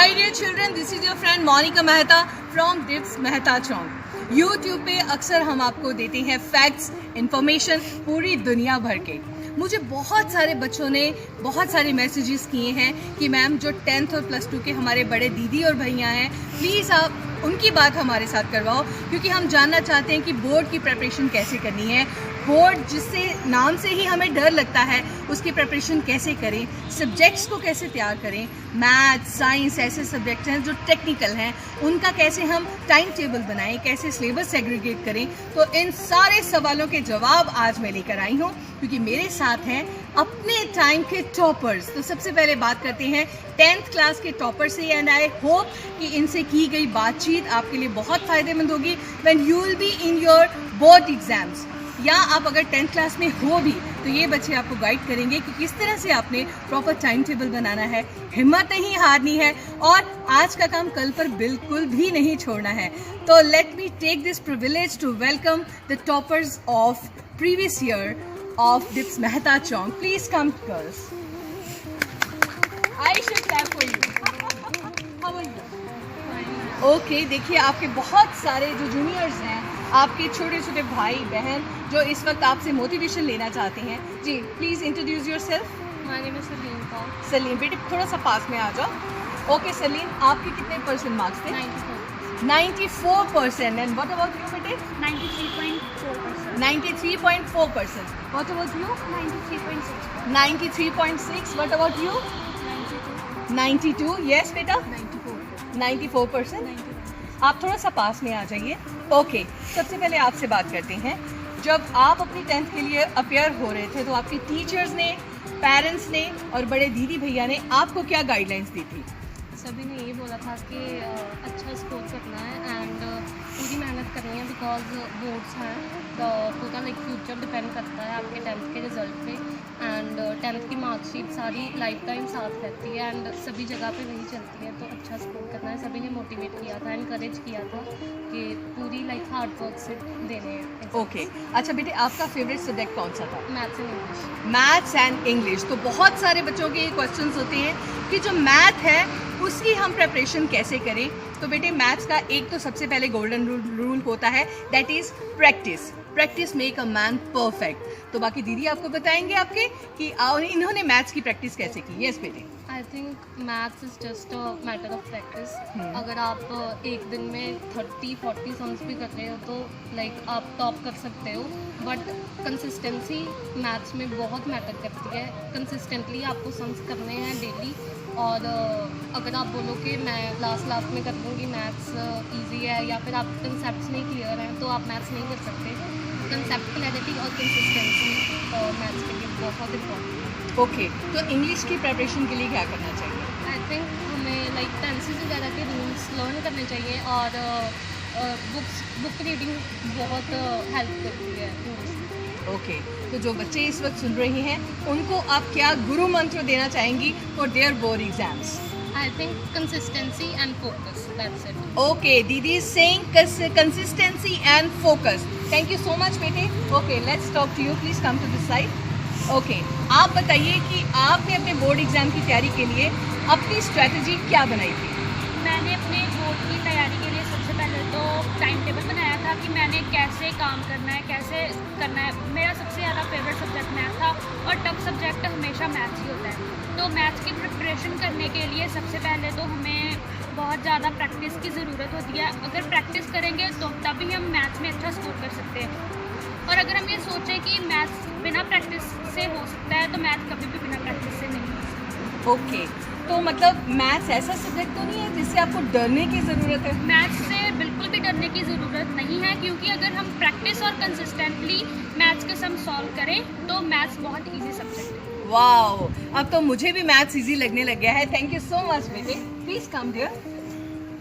Hi dear children, this is your friend Monica Mehta from DIPS Mehta Chowk. YouTube पे अक्सर हम आपको देते हैं फैक्ट्स, इंफॉर्मेशन पूरी दुनिया भर के। मुझे बहुत सारे बच्चों ने बहुत सारे मैसेजेस किए हैं कि मैम जो 10th और +2 के हमारे बड़े दीदी और भैया हैं, प्लीज़ आप उनकी बात हमारे साथ करवाओ, क्योंकि हम जानना चाहते हैं कि बोर्ड की प्रिपरेशन कैसे करनी है। बोर्ड जिससे नाम से ही हमें डर लगता है, उसकी प्रिपरेशन कैसे करें, सब्जेक्ट्स को कैसे तैयार करें, मैथ साइंस ऐसे सब्जेक्ट्स हैं जो टेक्निकल हैं, उनका कैसे हम टाइम टेबल बनाएं, कैसे सिलेबस सेग्रीगेट करें। तो इन सारे सवालों के जवाब आज मैं लेकर आई हूँ, क्योंकि मेरे साथ हैं अपने टाइम के टॉपर्स। तो सबसे पहले बात करते हैं 10th क्लास के टॉपर से, एंड आई होप कि इनसे की गई बातचीत आपके लिए बहुत फ़ायदेमंद होगी when you will be in your board exams, या आप अगर 10th क्लास में हो भी तो ये बच्चे आपको गाइड करेंगे कि किस तरह से आपने प्रॉपर टाइम टेबल बनाना है, हिम्मत नहीं हारनी है और आज का काम कल पर बिल्कुल भी नहीं छोड़ना है। तो let me take this privilege to welcome the toppers of previous year of dips Mehta Chowk. Please come girls. I should clap for you. How are you? Okay, देखिए आपके बहुत सारे जो जूनियर्स हैं, आपके छोटे छोटे भाई बहन जो इस वक्त आपसे मोटिवेशन लेना चाहते हैं, जी please introduce yourself. My name is Salim Kaur. Salim बेटे थोड़ा सा पास में आ जाओ। ओके सलीम, आपके कितने परसेंट मार्क्स थे? 94%। एंड व्हाट अबाउट यू बेटे? 93.4%। 93.4%। What about you? 93.6। 93.6। What about you? 92। Yes बेटा? 94%। आप थोड़ा सा पास में आ जाइए। ओके, सबसे पहले आपसे बात करते हैं, जब आप अपनी 10th के लिए अपेयर हो रहे थे तो आपके टीचर्स ने, पेरेंट्स ने और बड़े दीदी भैया ने आपको क्या गाइडलाइंस दी थी? सभी ने ये बोला था कि अच्छा स्कोर करना है एंड पूरी मेहनत करनी है, बिकॉज बोर्ड्स हैं तो पूरा लाइक फ्यूचर डिपेंड करता है आपके 10th के रिजल्ट पे, एंड 10th की मार्कशीट सारी लाइफ टाइम साथ रहती है एंड सभी जगह पे वही चलती है, तो अच्छा स्कोर करना है। सभी ने मोटिवेट किया था, इनकरेज किया था कि पूरी लाइक हार्ड वर्क से देने हैं। ओके, अच्छा बेटे आपका फेवरेट सब्जेक्ट कौन सा था? Maths and English. Maths and English. तो बहुत सारे बच्चों के ये क्वेश्चंस होते हैं कि जो मैथ है उसकी हम प्रिपरेशन कैसे करें। तो बेटे मैथ्स का एक तो सबसे पहले गोल्डन रूल होता है, that is practice. Practice make a man perfect. तो बाकी दीदी आपको बताएंगे आपके कि इन्होंने मैथ्स की प्रैक्टिस कैसे की। यस बेटे। I think maths is just a matter of practice. अगर आप एक दिन में 30-40 सम्स भी कर रहे हो तो लाइक आप टॉप कर सकते हो, बट कंसिस्टेंसी मैथ्स में बहुत मैटर करती है। कंसिस्टेंटली आपको सम्स करने हैं डेली, और अगर आप बोलो कि मैं लास्ट में कर लूँगी, मैथ्स इजी है, या फिर आप कंसेप्ट नहीं क्लियर हैं तो आप मैथ्स नहीं कर सकते। कंसेप्ट क्लैरिटी और कंसिस्टेंसी मैथ्स के लिए बहुत इम्पॉर्टेंट है। ओके, तो इंग्लिश की प्रिपरेशन के लिए क्या करना चाहिए? आई थिंक हमें लाइक टेंसेस वगैरह के रूल्स लर्न करने चाहिए, और बुक रीडिंग बहुत हेल्प करती है इंग्लिश में। ओके, तो जो बच्चे इस वक्त सुन रहे हैं उनको आप क्या गुरु मंत्र देना चाहेंगी for their board exams? I think consistency and focus, that's it. Okay, दीदी is saying consistency and focus. Thank you so much बेटे। Okay, let's talk to you. Please come to this side. Okay, आप बताइए कि आपने अपने board exam की तैयारी के लिए अपनी स्ट्रेटजी क्या बनाई थी? मैंने अपने बोर्ड की तैयारी के लिए सबसे पहले तो टाइम टेबल बनाया था कि मैंने कैसे काम करना है, कैसे करना है। मेरा सबसे ज़्यादा फेवरेट सब्जेक्ट मैथ था, और टफ सब्जेक्ट हमेशा मैथ्स ही होता है। तो मैथ्स की प्रिपरेशन करने के लिए सबसे पहले तो हमें बहुत ज़्यादा प्रैक्टिस की ज़रूरत होती है। अगर प्रैक्टिस करेंगे तो तभी हम मैथ्स में अच्छा स्कोर कर सकते हैं, और अगर हम ये सोचें कि मैथ्स बिना प्रैक्टिस से हो सकता है तो मैथ्स कभी भी बिना प्रैक्टिस से नहीं हो सकता। ओके, तो मतलब मैथ्स ऐसा सब्जेक्ट तो नहीं है जिससे आपको डरने की ज़रूरत है? मैथ्स से बिल्कुल भी डरने की ज़रूरत नहीं है, क्योंकि अगर हम प्रैक्टिस और कंसिस्टेंटली मैथ्स के सम सॉल्व करें तो मैथ्स बहुत इजी सब्जेक्ट है। वाओ, अब तो मुझे भी मैथ्स इजी लगने लग गया है। थैंक यू सो मच बेटे। Please come there.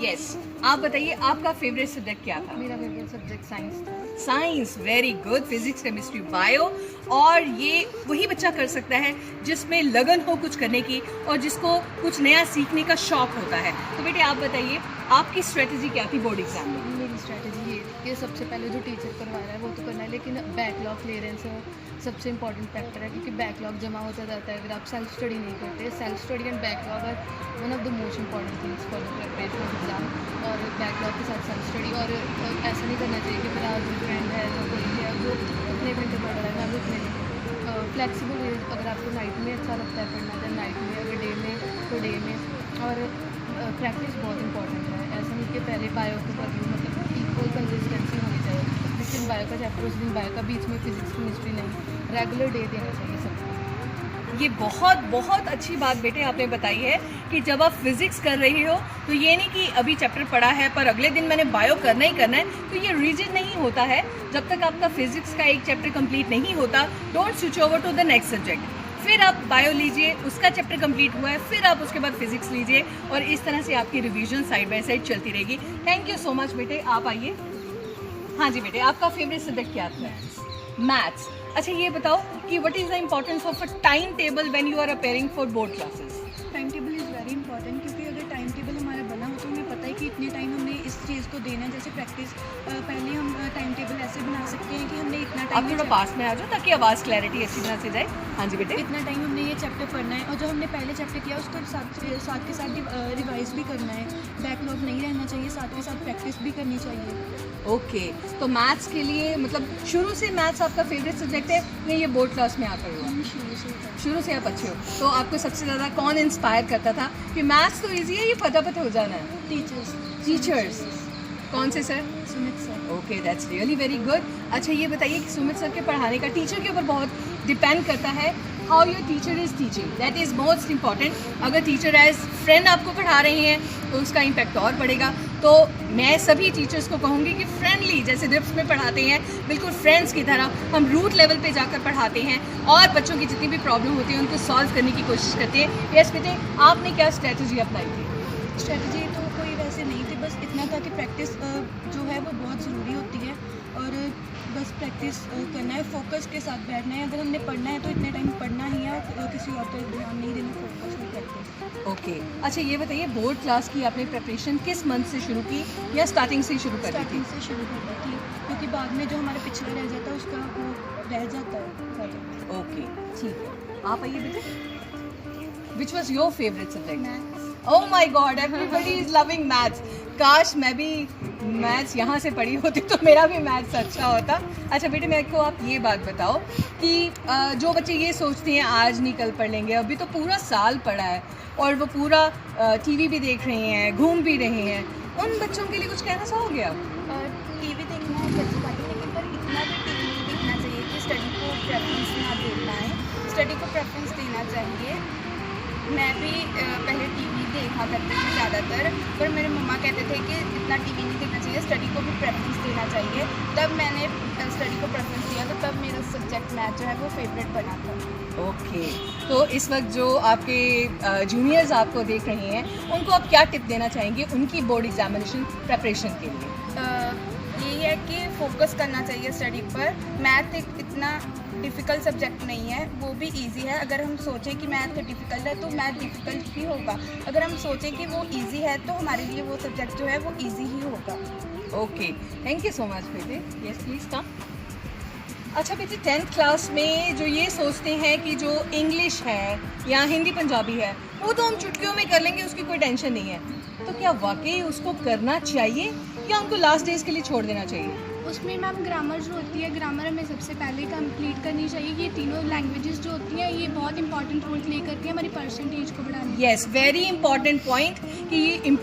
यस, आप बताइए आपका फेवरेट सब्जेक्ट क्या था? मेरा फेवरेट सब्जेक्ट साइंस था। Science, very good. Physics, chemistry, bio. और ये वही बच्चा कर सकता है जिसमें लगन हो कुछ करने की और जिसको कुछ नया सीखने का शौक होता है। तो बेटे आप बताइए आपकी स्ट्रेटजी क्या थी बोर्ड एग्जाम में? मेरी स्ट्रेटजी ये थी कि सबसे पहले जो टीचर करवा रहा है वो तो करना है, लेकिन बैकलॉग क्लियरेंस सबसे इंपॉर्टेंट फैक्टर है, क्योंकि बैकलॉग जमा होता जाता है अगर आप सेल्फ स्टडी नहीं करते। Self study and backlog are one of the most important things for the preparation of exam. और बैकलॉग के साथ सेल्फ स्टडी, और ऐसा नहीं करना चाहिए कि मेरा कोई फ्रेंड है जो कोई है जो उतने घंटे पढ़ रहा है मैं भी उतने फ्लेक्सिबल है। अगर आपको नाइट में अच्छा लगता है पढ़ना तो नाइट में, अगर डे में तो डे में। और प्रैक्टिस बहुत इंपॉर्टेंट है, ऐसा नहीं कि पहले बायो को कर लूँ, मतलब इक्वल कंसिस्टेंसी होनी चाहिए। जिस दिन बायो का चैप्टर उस दिन बायो का, बीच में फिजिक्स केमिस्ट्री नहीं, रेगुलर डे देना चाहिए सबको। ये बहुत बहुत अच्छी बात बेटे आपने बताई है कि जब आप फिजिक्स कर रही हो तो ये नहीं कि अभी चैप्टर पढ़ा है पर अगले दिन मैंने बायो करना ही करना है, तो ये रिजिड नहीं होता है। जब तक आपका फिजिक्स का एक चैप्टर कंप्लीट नहीं होता, don't switch over to the next subject. फिर आप बायो लीजिए, उसका चैप्टर कंप्लीट हुआ है, फिर आप उसके बाद फिजिक्स लीजिए, और इस तरह से आपकी रिवीजन साइड बाय साइड चलती रहेगी। थैंक यू सो मच बेटे, आप आइए। हाँ जी बेटे, आपका फेवरेट सब्जेक्ट क्या था? मैथ्स। अच्छा ये बताओ कि what is the importance of a time table when you are appearing for board classes? Time table is very important, क्योंकि अगर टाइम टेबल हमारा बना हो तो हमें पता है कि इतने टाइम हमने इस चीज़ को देना है। जैसे प्रैक्टिस पहले हम टाइम टेबल ऐसे बना सकते हैं कि हमने इतना आप टाइम थोड़ा पास में आ जाओ ताकि आवाज़ क्लैरिटी अच्छी तरह से जाए। हाँ जी बेटे। इतना टाइम हमने ये चैप्टर पढ़ना है, और जो हमने पहले चैप्टर किया उसको साथ के साथ रिवाइज भी करना है। बैकलॉग नहीं रहना चाहिए, साथ के साथ प्रैक्टिस भी करनी चाहिए। ओके, तो मैथ्स के लिए मतलब शुरू से मैथ्स आपका फेवरेट सब्जेक्ट है या ये बोर्ड क्लास में आकर हुआ? हम शुरू से करते शुरू से आप अच्छे हो, तो आपको सबसे ज़्यादा कौन इंस्पायर करता था कि मैथ्स तो इजी है, ये फटाफट हो जाना है? हैं। टीचर्स टीचर्स कौन से sir? Sumit sir. Okay, that's really very good. अच्छा ये बताइए कि सुमित सर के पढ़ाने का टीचर के ऊपर बहुत डिपेंड करता है। How your teacher is teaching, that is most important. अगर टीचर एज फ्रेंड आपको पढ़ा रही हैं तो उसका इम्पैक्ट और बढ़ेगा। तो मैं सभी टीचर्स को कहूँगी कि फ्रेंडली, जैसे डिप्स में पढ़ाते हैं बिल्कुल फ्रेंड्स की तरह, हम रूट लेवल पे जाकर पढ़ाते हैं और बच्चों की जितनी भी प्रॉब्लम होती है उनको सॉल्व करने की कोशिश करते हैं। यस बेटे, आपने क्या स्ट्रेटजी अपनाई थी? स्ट्रेटजी तो कोई वैसे नहीं थी, बस इतना था कि प्रैक्टिस जो है वो बहुत ज़रूरी होती है, और बस प्रैक्टिस करना है, फोकस के साथ बैठना है। अगर हमने पढ़ना है तो इतने टाइम पढ़ना ही है, और किसी और पर ध्यान नहीं देना, फोकस में प्रैक्टिस। ओके, अच्छा ये बताइए बोर्ड क्लास की आपने प्रिपरेशन किस मंथ से शुरू की या स्टार्टिंग से ही शुरू कर दी थी? स्टार्टिंग से शुरू कर दी थी, क्योंकि बाद में जो हमारा पिछला रह जाता है उसका वो रह जाता है। ओके ठीक है, आप आइए बेटे। Which was your favourite subject? Maths. Oh my God, everybody is loving maths. काश मैं भी मैथ्स यहाँ से पढ़ी होती तो मेरा भी मैथ्स अच्छा होता। अच्छा बेटे, मेरे को आप ये बात बताओ कि जो बच्चे ये सोचते हैं आज नहीं कल पढ़ लेंगे, अभी तो पूरा साल पढ़ा है और वो पूरा टीवी भी देख रहे हैं, घूम भी रहे हैं, उन बच्चों के लिए कुछ कहना चाहोगे आप? टीवी देखना है अच्छी बात है, लेकिन पर इतना भी टीवी नहीं देखना चाहिए कि स्टडी को प्रेफरेंस ना देना है। स्टडी को प्रेफरेंस देना चाहिए। मैं भी पहले टीवी देखा करती थी ज़्यादातर, पर मेरे मम्मा कहते थे कि इतना टीवी नहीं देखना चाहिए, स्टडी को भी प्रेफरेंस देना चाहिए। तब मैंने स्टडी को प्रेफरेंस दिया, तो तब मेरा सब्जेक्ट मैथ जो है वो फेवरेट बना था। ओके, तो इस वक्त जो आपके जूनियर्स आपको देख रहे हैं उनको आप क्या टिप देना चाहेंगे उनकी बोर्ड एग्जामिनेशन प्रेपरेशन के लिए? यही है कि फोकस करना चाहिए स्टडी पर। मैथ एक इतना डिफ़िकल्ट सब्जेक्ट नहीं है, वो भी इजी है। अगर हम सोचें कि मैथ डिफ़िकल्ट है तो मैथ डिफ़िकल्ट ही होगा, अगर हम सोचें कि वो इजी है तो हमारे लिए वो सब्जेक्ट जो है वो इजी ही होगा। Okay, thank you so much बेटे। Yes please come. अच्छा बेटे, 10th क्लास में जो ये सोचते हैं कि जो इंग्लिश है या हिंदी पंजाबी है वो तो हम चुटकियों में कर लेंगे, उसकी कोई टेंशन नहीं है, तो क्या वाकई उसको करना चाहिए या उनको लास्ट डेज के लिए छोड़ देना चाहिए? उसमें मैम ग्रामर जो होती है, ग्रामर हमें सबसे पहले कंप्लीट करनी चाहिए। ये तीनों लैंग्वेजेस जो होती हैं ये बहुत इंपॉर्टेंट रोल प्ले करती हैं हमारी परसेंटेज को बढ़ाने में। येस, वेरी इंपॉर्टेंट पॉइंट कि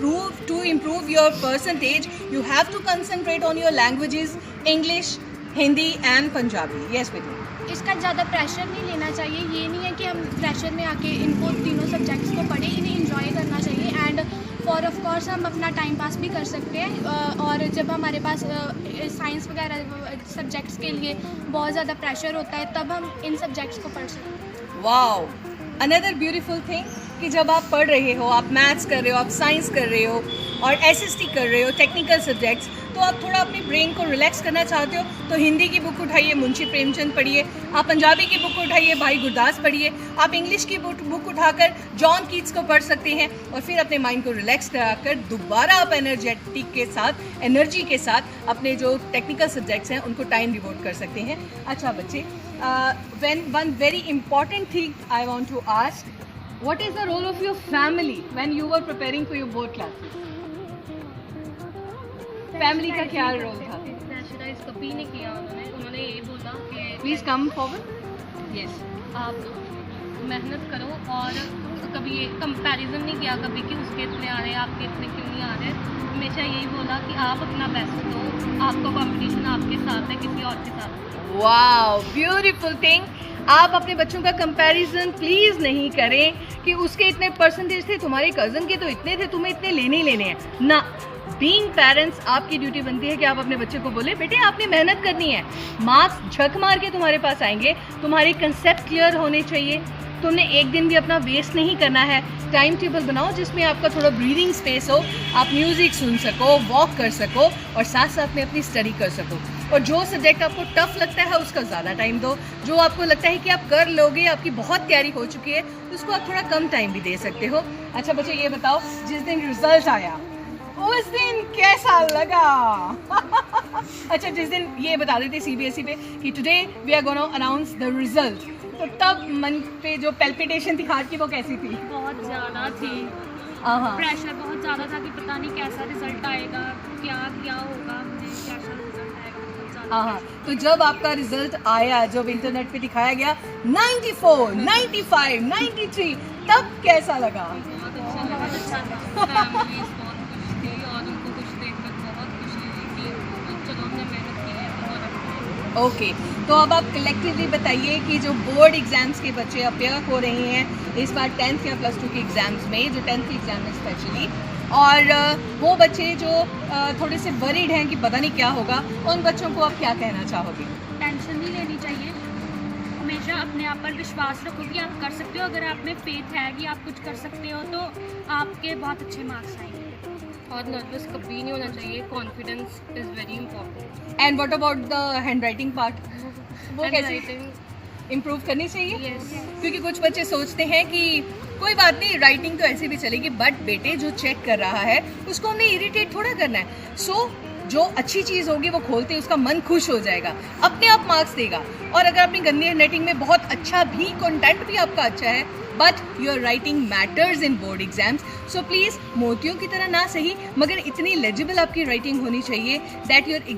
to improve your percentage you have to concentrate on your languages, English, Hindi and Punjabi. Yes बेटे। इसका ज़्यादा प्रेशर नहीं लेना चाहिए। ये नहीं है कि हम प्रेशर में आके इनको तीनों सब्जेक्ट्स को पढ़ें, इन्हें इंजॉय करना चाहिए। एंड फॉर ऑफ कोर्स हम अपना टाइम पास भी कर सकते हैं, और जब हमारे पास साइंस वगैरह सब्जेक्ट्स के लिए बहुत ज़्यादा प्रेशर होता है तब हम इन सब्जेक्ट्स को पढ़ सकते हैं। वाओ, अनदर ब्यूटीफुल थिंग कि जब आप पढ़ रहे हो, आप मैथ्स कर रहे हो, आप साइंस कर रहे हो और एसएसटी कर रहे हो, टेक्निकल सब्जेक्ट्स, तो आप थोड़ा अपने ब्रेन को रिलैक्स करना चाहते हो तो हिंदी की बुक उठाइए, मुंशी प्रेमचंद पढ़िए। आप पंजाबी की बुक उठाइए, भाई गुरदास पढ़िए। आप इंग्लिश की बुक उठाकर जॉन कीट्स को पढ़ सकते हैं और फिर अपने माइंड को रिलैक्स कराकर दोबारा आप एनर्जी के साथ अपने जो टेक्निकल सब्जेक्ट्स हैं उनको टाइम डिवोट कर सकते हैं। अच्छा बच्चे, one very important thing I want to ask, what is the role of your family when you were preparing for your board classes? Family का क्या रोल था? प्रेशराइज कभी नहीं किया उन्होंने यही बोला कि प्लीज कम फॉरवर्ड। यस, आप मेहनत करो और कभी ये कंपैरिजन नहीं किया कभी कि उसके इतने आ रहे हैं आपके इतने क्यों नहीं आ रहे। हमेशा यही बोला कि आप अपना बेस्ट दो, आपका कंपटीशन आपके साथ है, किसी और के साथ। Wow, beautiful thing. आप अपने बच्चों का कंपैरिजन प्लीज़ नहीं करें कि उसके इतने परसेंटेज थे, तुम्हारे कज़न के तो इतने थे, तुम्हें इतने लेने ही लेने हैं ना। बीइंग पेरेंट्स आपकी ड्यूटी बनती है कि आप अपने बच्चे को बोले बेटे आपने मेहनत करनी है, मार्क्स झक मार के तुम्हारे पास आएंगे, तुम्हारे कंसेप्ट क्लियर होने चाहिए, तुमने एक दिन भी अपना वेस्ट नहीं करना है। टाइम टेबल बनाओ जिसमें आपका थोड़ा ब्रीदिंग स्पेस हो, आप म्यूज़िक सुन सको, वॉक कर सको और साथ साथ में अपनी स्टडी कर सको। और जो सब्जेक्ट आपको टफ लगता है उसका ज़्यादा टाइम दो, जो आपको लगता है कि आप कर लोगे, आपकी बहुत तैयारी हो चुकी है, तो उसको आप थोड़ा कम टाइम भी दे सकते हो। अच्छा बच्चे ये बताओ, जिस दिन रिजल्ट आया उस दिन कैसा लगा? अच्छा, जिस दिन ये बता देते सीबीएसई पे कि today we are gonna announce the result, तो तब मन पे जो पैल्पिटेशन थी हार्ट की वो कैसी थी? बहुत ज़्यादा थी, हाँ, प्रेशर बहुत ज़्यादा था कि पता नहीं कैसा रिजल्ट आएगा, क्या क्या होगा, मुझे कैसा रिजल्ट आएगा, बहुत ज़्यादा। हाँ। तो जब आपका रिजल्ट आया, जब इंटरनेट पे दिखाया गया 94, 95, 93, तब कैसा लगा? बहुत अच्छा था। फैमिलीज बहुत खुश थी और उनको खुश देखकर बहुत खुशी हुई कि चलो हमने मेहनत की है तो और ओके, तो अब आप कलेक्टिवली बताइए कि जो बोर्ड एग्जाम्स के बच्चे अपेयर हो रहे हैं इस बार 10th या +2 के एग्ज़ाम्स में, जो 10th के एग्ज़ाम में स्पेशली, और वो बच्चे जो थोड़े से वरीड हैं कि पता नहीं क्या होगा, उन बच्चों को आप क्या कहना चाहोगे? टेंशन नहीं लेनी चाहिए, हमेशा अपने आप पर विश्वास रखो कि आप कर सकते हो। अगर आप में फेथ है कि आप कुछ कर सकते हो तो आपके बहुत अच्छे मार्क्स आएंगे। और नर्वस कभी नहीं होना चाहिए, confidence is very important. And what about the hand writing part, वो कैसे राइटिंग इम्प्रूव करनी चाहिए? यस, क्योंकि कुछ बच्चे सोचते हैं कि कोई बात नहीं, राइटिंग तो ऐसे भी चलेगी, बट बेटे जो चेक कर रहा है उसको हमने इरिटेट थोड़ा करना है। सो जो अच्छी चीज़ होगी वो खोलते ही उसका मन खुश हो जाएगा, अपने आप मार्क्स देगा। और अगर अपनी गंदी राइटिंग में बहुत अच्छा भी, कंटेंट भी आपका अच्छा है, but your writing matters in board exams, so please मोतियों की तरह ना सही मगर इतनी लेजिबल आपकी राइटिंग होनी चाहिए that your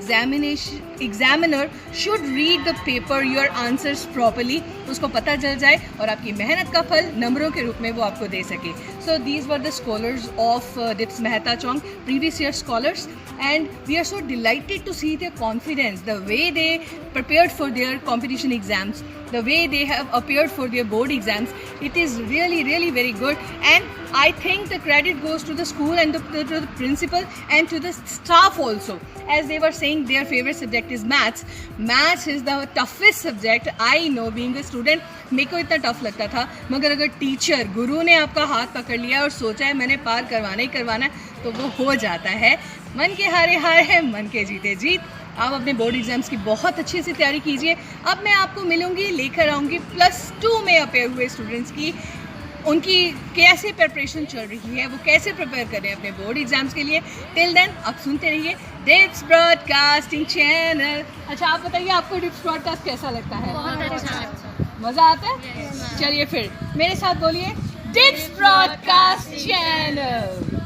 examiner should read the paper, your answers properly, उसको पता चल जाए और आपकी मेहनत का फल नंबरों के रूप में वो आपको दे सके। So these were the scholars of dips Mehta चौंक, previous year scholars, and we are so delighted to see their confidence, the way they prepared for their competition exams, the way they have appeared for their board exams. It is really, really very good, and I think the credit goes to the school and to the principal and to the staff also. As they were saying, their favorite subject is maths. Maths is the toughest subject. I know, being a student, मेरे को इतना tough लगता था, मगर अगर teacher, गुरु ने आपका हाथ पकड़ लिया और सोचा है मैंने पार करवाना ही करवाना है, तो वो हो जाता है। मन के हारे हार है, मन के जीते जीत। आप अपने बोर्ड एग्जाम्स की बहुत अच्छे से तैयारी कीजिए। अब मैं आपको मिलूंगी, लेकर आऊँगी +2 में अपेयर हुए स्टूडेंट्स की, उनकी कैसे प्रिपरेशन चल रही है, वो कैसे प्रिपेयर कर रहे हैं अपने बोर्ड एग्जाम्स के लिए। टिल देन आप सुनते रहिए डिप्स ब्रॉडकास्टिंग चैनल। अच्छा, आप बताइए आपको डिप्स ब्रॉडकास्ट कैसा लगता है? बहुत अच्छा लगता है। मज़ा आता है? चलिए फिर मेरे साथ बोलिए, डिप्स ब्रॉडकास्ट चैनल।